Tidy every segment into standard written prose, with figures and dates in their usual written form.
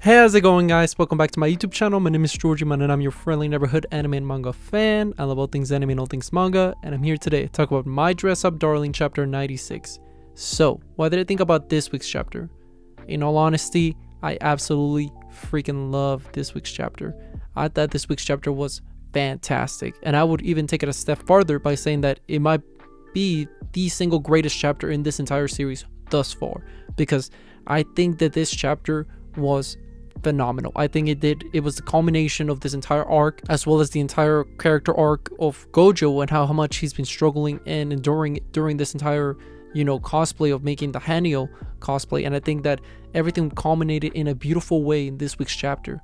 Hey, how's it going, guys? Welcome back to my YouTube channel. My name is Georgie Man, and I'm your friendly neighborhood anime and manga fan. I love all things anime and all things manga, and I'm here today to talk about My Dress Up Darling chapter 96. So, what did I think about this week's chapter? In all honesty, I absolutely freaking love this week's chapter. I thought this week's chapter was fantastic, and I would even take it a step farther by saying that it might be the single greatest chapter in this entire series thus far, because I think that this chapter was phenomenal. I think it was the culmination of this entire arc, as well as the entire character arc of Gojo and how much he's been struggling and enduring during this entire cosplay of making the Hanyo cosplay. And I think that everything culminated in a beautiful way in this week's chapter.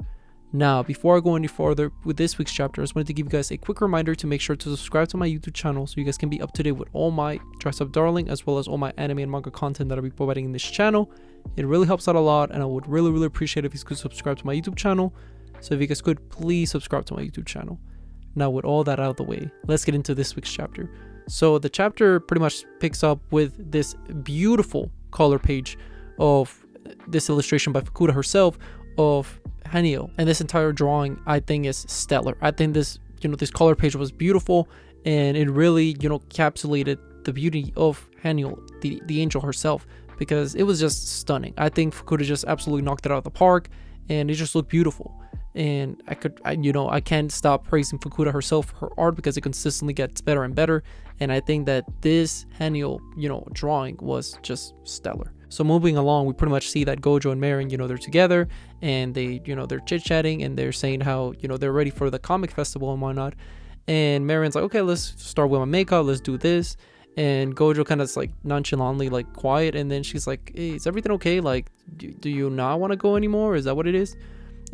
Now, before I go any further with this week's chapter, I just wanted to give you guys a quick reminder to make sure to subscribe to my YouTube channel so you guys can be up to date with all my Dress Up Darling as well as all my anime and manga content that I'll be providing in this channel. It really helps out a lot, and I would really appreciate if you could subscribe to my YouTube channel. So if you guys could, please subscribe to my YouTube channel. Now, with all that out of the way, let's get into this week's chapter. So the chapter pretty much picks up with this beautiful color page of this illustration by Fukuda herself of Hanyo, and this entire drawing I think is stellar. I think this this color page was beautiful, and it really encapsulated the beauty of Hanyo, the angel herself, because it was just stunning. I think Fukuda just absolutely knocked it out of the park, and it just looked beautiful. And I can't stop praising Fukuda herself for her art, because it consistently gets better and better. And I think that this Hanyo drawing was just stellar. So moving along, we pretty much see that Gojo and Marin, they're together, and they, they're chit-chatting, and they're saying how, they're ready for the comic festival and whatnot. And Marin's like, okay, let's start with my makeup, let's do this. And Gojo kind of like nonchalantly like quiet, and then she's like, hey, is everything okay? Like, do you not want to go anymore? Is that what it is?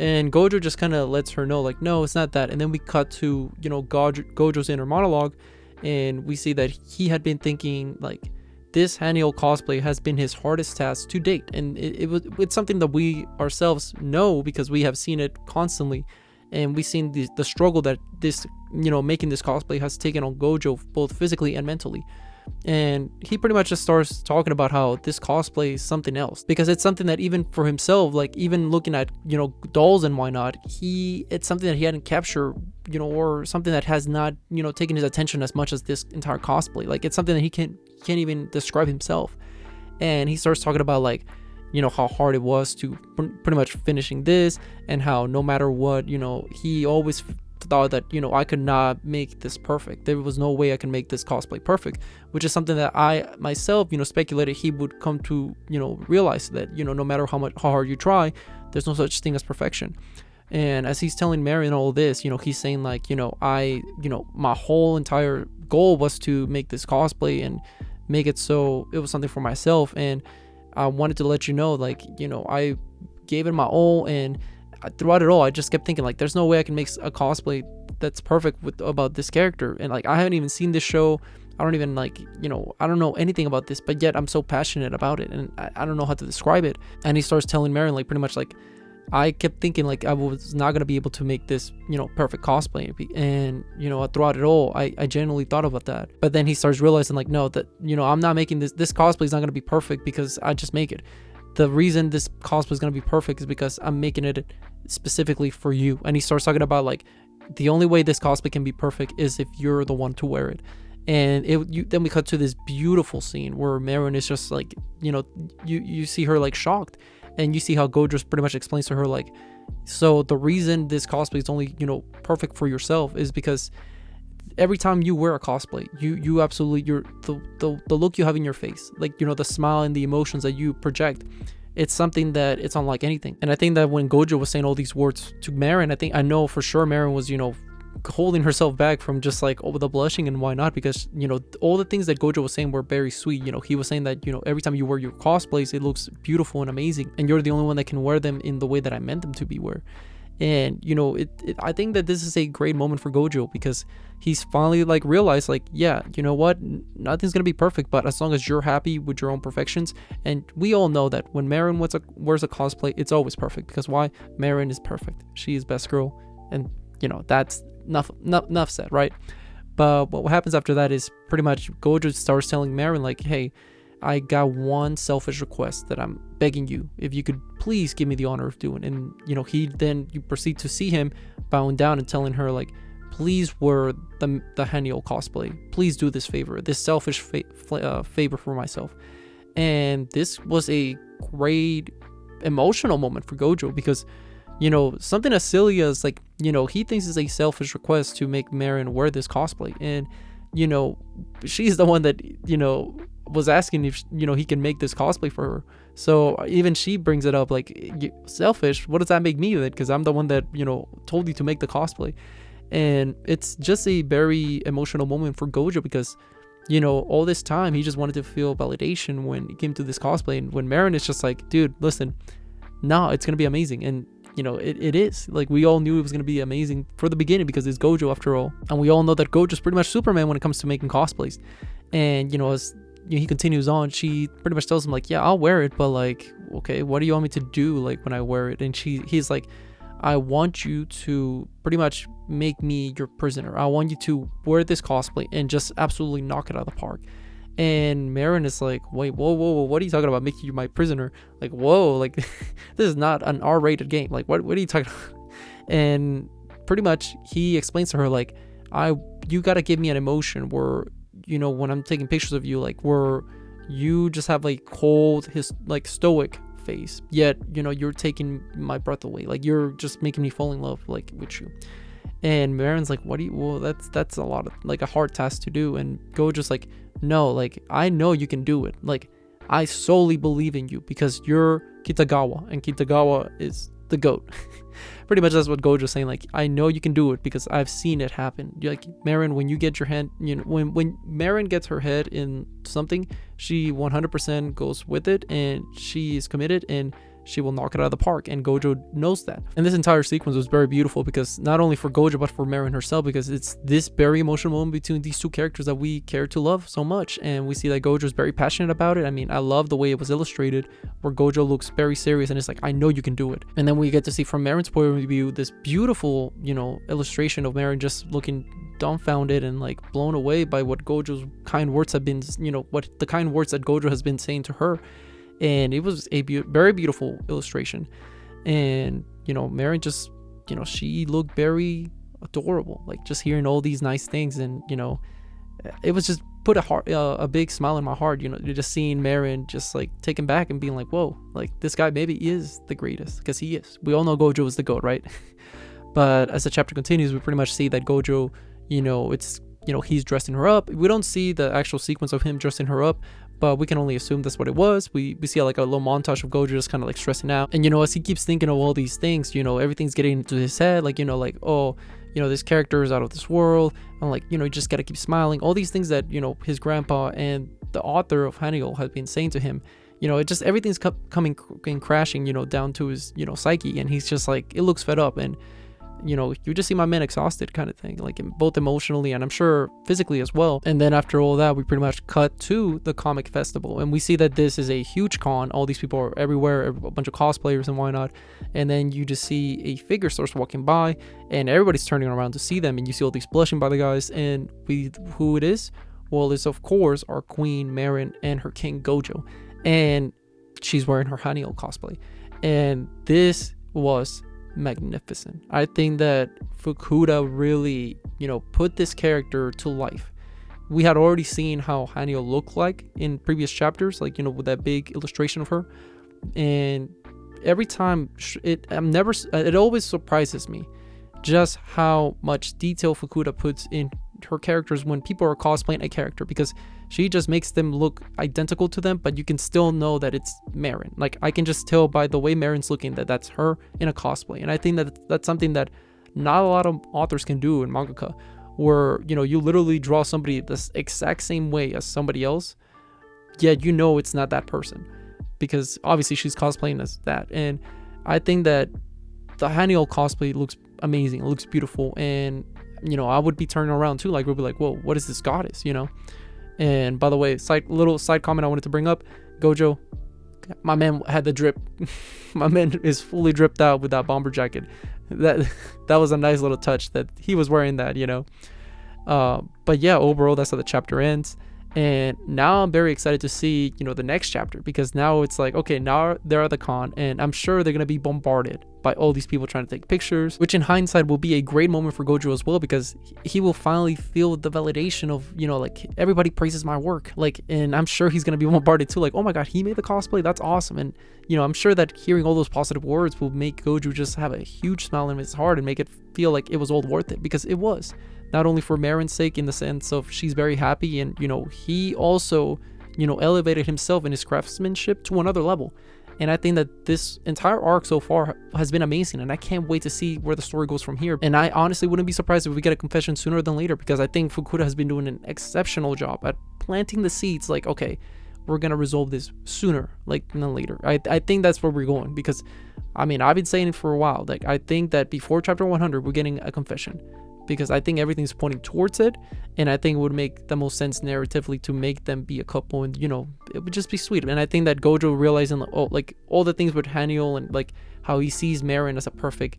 And Gojo just kind of lets her know, like, no, it's not that. And then we cut to, Gojo's inner monologue, and we see that he had been thinking, like, this Hanyo cosplay has been his hardest task to date. And it's something that we ourselves know, because we have seen it constantly. And we've seen the struggle that this, making this cosplay has taken on Gojo, both physically and mentally. And he pretty much just starts talking about how this cosplay is something else, because it's something that even for himself, like even looking at dolls and whatnot, it's something that he hadn't captured, or something that has not taken his attention as much as this entire cosplay. Like, it's something that he can't even describe himself. And he starts talking about, like, how hard it was to pretty much finishing this, and how no matter what, he always thought that I could not make this perfect. There was no way I can make this cosplay perfect, which is something that I myself speculated he would come to realize, that no matter how hard you try, there's no such thing as perfection. And as he's telling Marin all this, he's saying, like, my whole entire goal was to make this cosplay and make it so it was something for myself, and I wanted to let like, I gave it my all, and throughout it all, I just kept thinking, like, there's no way I can make a cosplay that's perfect about this character. And like, I haven't even seen this show. I don't even I don't know anything about this, but yet I'm so passionate about it, and I don't know how to describe it. And he starts telling Marin, like, pretty much like, I kept thinking, like, I was not gonna be able to make this perfect cosplay, and throughout it all, I genuinely thought about that. But then he starts realizing, like, no, that I'm not making this cosplay is not gonna be perfect because I just make it. The reason this cosplay is gonna be perfect is because I'm making it specifically for you. And he starts talking about, like, the only way this cosplay can be perfect is if you're the one to wear it. And then we cut to this beautiful scene where Marin is just like, you see her like shocked, and you see how Gojo pretty much explains to her, like, so the reason this cosplay is only perfect for yourself is because every time you wear a cosplay, you absolutely, the look you have in your face, like, the smile and the emotions that you project, it's something that it's unlike anything. And I think that when Gojo was saying all these words to Marin, I know for sure Marin was holding herself back from just like the blushing and why not, because all the things that Gojo was saying were very sweet. He was saying that every time you wear your cosplays, it looks beautiful and amazing, and you're the only one that can wear them in the way that I meant them to be wear. And I think that this is a great moment for Gojo, because he's finally like realized, like, yeah, what, nothing's gonna be perfect, but as long as you're happy with your own perfections. And we all know that when Marin wears a cosplay, it's always perfect, because why? Marin is perfect. She is best girl, and that's enough said, right? But what happens after that is pretty much Gojo starts telling Marin, like, hey, I got one selfish request that I'm begging you, if you could please give me the honor of doing. And you you proceed to see him bowing down and telling her like, please wear the Haniel cosplay, please do this favor, this selfish favor for myself. And this was a great emotional moment for Gojo, because something as silly as like, he thinks it's a selfish request to make Marin wear this cosplay, and she's the one that was asking if he can make this cosplay for her. So even she brings it up like, selfish, what does that make me then, because I'm the one that told you to make the cosplay. And it's just a very emotional moment for Gojo, because all this time he just wanted to feel validation when it came to this cosplay, and when Marin is just like, dude, listen, no, it's gonna be amazing. And it is. Like, we all knew it was going to be amazing for the beginning, because it's Gojo after all. And we all know that Gojo's pretty much Superman when it comes to making cosplays. And, as he continues on, she pretty much tells him, like, yeah, I'll wear it, but, like, okay, what do you want me to do, like, when I wear it? And he's like, I want you to pretty much make me your prisoner. I want you to wear this cosplay and just absolutely knock it out of the park. And Marin is like, wait, whoa, what are you talking about, making you my prisoner? Like, whoa, like, this is not an R-rated game. Like, what are you talking about? And pretty much he explains to her, like, you gotta give me an emotion where, when I'm taking pictures of you, like, where you just have like cold, stoic face, yet, you're taking my breath away. Like, you're just making me fall in love, like, with you. And Marin's like, that's a lot of, like, a hard task to do. And Gojo's like, no, like, I know you can do it. Like, I solely believe in you because you're Kitagawa, and Kitagawa is the GOAT. Pretty much that's what Gojo's saying. Like, I know you can do it because I've seen it happen. Like, Marin, when you get your hand, when Marin gets her head in something, she 100% goes with it, and she is committed, and she will knock it out of the park, and Gojo knows that. And this entire sequence was very beautiful, because not only for Gojo but for Marin herself, because it's this very emotional moment between these two characters that we care to love so much. And we see that Gojo is very passionate about it. I mean, I love the way it was illustrated, where Gojo looks very serious and it's like, I know you can do it. And then we get to see from Marin's point of view this beautiful illustration of Marin just looking dumbfounded and like blown away by what Gojo's kind words have been, what the kind words that Gojo has been saying to her. And it was a very beautiful illustration. And Marin just she looked very adorable, like, just hearing all these nice things. And it was just put a big smile in my heart, just seeing Marin just like taken back and being like, whoa, like, this guy maybe is the greatest, because he is. We all know Gojo is the GOAT, right? But as the chapter continues, we pretty much see that Gojo, it's he's dressing her up. We don't see the actual sequence of him dressing her up, but we can only assume that's what it was. We see like a little montage of Gojo just kind of like stressing out. And as he keeps thinking of all these things, everything's getting into his head, like, like, oh, this character is out of this world, and like, you just gotta keep smiling. All these things that his grandpa and the author of Haniel has been saying to him, it just, everything's coming and crashing down to his psyche. And he's just like, it looks fed up. And you just see my man exhausted, kind of thing, like, both emotionally and I'm sure physically as well. And then after all that, we pretty much cut to the comic festival, and we see that this is a huge con. All these people are everywhere, a bunch of cosplayers and whatnot. And then you just see a figure starts walking by, and everybody's turning around to see them, and you see all these blushing by the guys. And who it is? Well, it's of course our queen Marin and her king Gojo, and she's wearing her Haniel cosplay. And this was magnificent. I think that Fukuda really put this character to life. We had already seen how Haniel looked like in previous chapters, like, with that big illustration of her. And every time it always surprises me just how much detail Fukuda puts in her characters when people are cosplaying a character, because she just makes them look identical to them, but you can still know that it's Marin. Like, I can just tell by the way Marin's looking that that's her in a cosplay. And I think that that's something that not a lot of authors can do in mangaka, where you literally draw somebody the exact same way as somebody else, yet it's not that person, because obviously she's cosplaying as that. And I think that the Haniel cosplay looks amazing, it looks beautiful. And I would be turning around too, like, we'll be like, whoa, what is this goddess, And by the way, little side comment I wanted to bring up, Gojo, my man had the drip. My man is fully dripped out with that bomber jacket. That was a nice little touch that he was wearing that, But yeah, overall, that's how the chapter ends. And now I'm very excited to see, the next chapter, because now it's like, okay, now they're at the con, and I'm sure they're going to be bombarded by all these people trying to take pictures, which in hindsight will be a great moment for Gojo as well, because he will finally feel the validation of, like, everybody praises my work. Like, and I'm sure he's going to be bombarded too. Like, oh my God, he made the cosplay. That's awesome. And, I'm sure that hearing all those positive words will make Gojo just have a huge smile in his heart and make it feel like it was all worth it, because it was. Not only for Marin's sake, in the sense of she's very happy, and he also elevated himself in his craftsmanship to another level. And I think that this entire arc so far has been amazing, and I can't wait to see where the story goes from here. And I honestly wouldn't be surprised if we get a confession sooner than later, because I think Fukuda has been doing an exceptional job at planting the seeds. Like, okay, we're gonna resolve this sooner than later. I think that's where we're going, because I've been saying it for a while. Like, I think that before chapter 100 we're getting a confession, because I think everything's pointing towards it, and I think it would make the most sense narratively to make them be a couple, and it would just be sweet. And I think that Gojo realizing all the things with Haniel, and like how he sees Marin as a perfect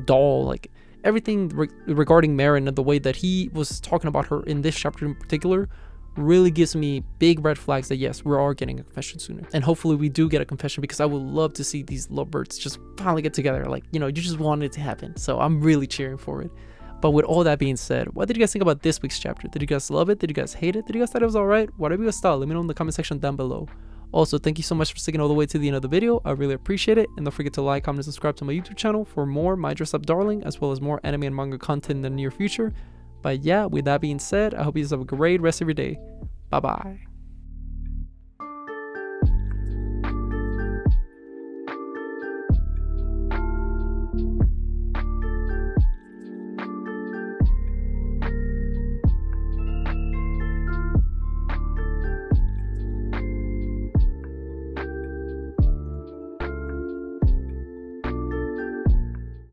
doll, like everything regarding Marin and the way that he was talking about her in this chapter in particular really gives me big red flags that yes, we are getting a confession sooner. And hopefully we do get a confession, because I would love to see these lovebirds just finally get together. Like, you just want it to happen, so I'm really cheering for it. But with all that being said, what did you guys think about this week's chapter? Did you guys love it? Did you guys hate it? Did you guys thought it was alright? Whatever you guys thought, let me know in the comment section down below. Also, thank you so much for sticking all the way to the end of the video. I really appreciate it. And don't forget to like, comment, and subscribe to my YouTube channel for more My Dress Up Darling, as well as more anime and manga content in the near future. But yeah, with that being said, I hope you guys have a great rest of your day. Bye bye.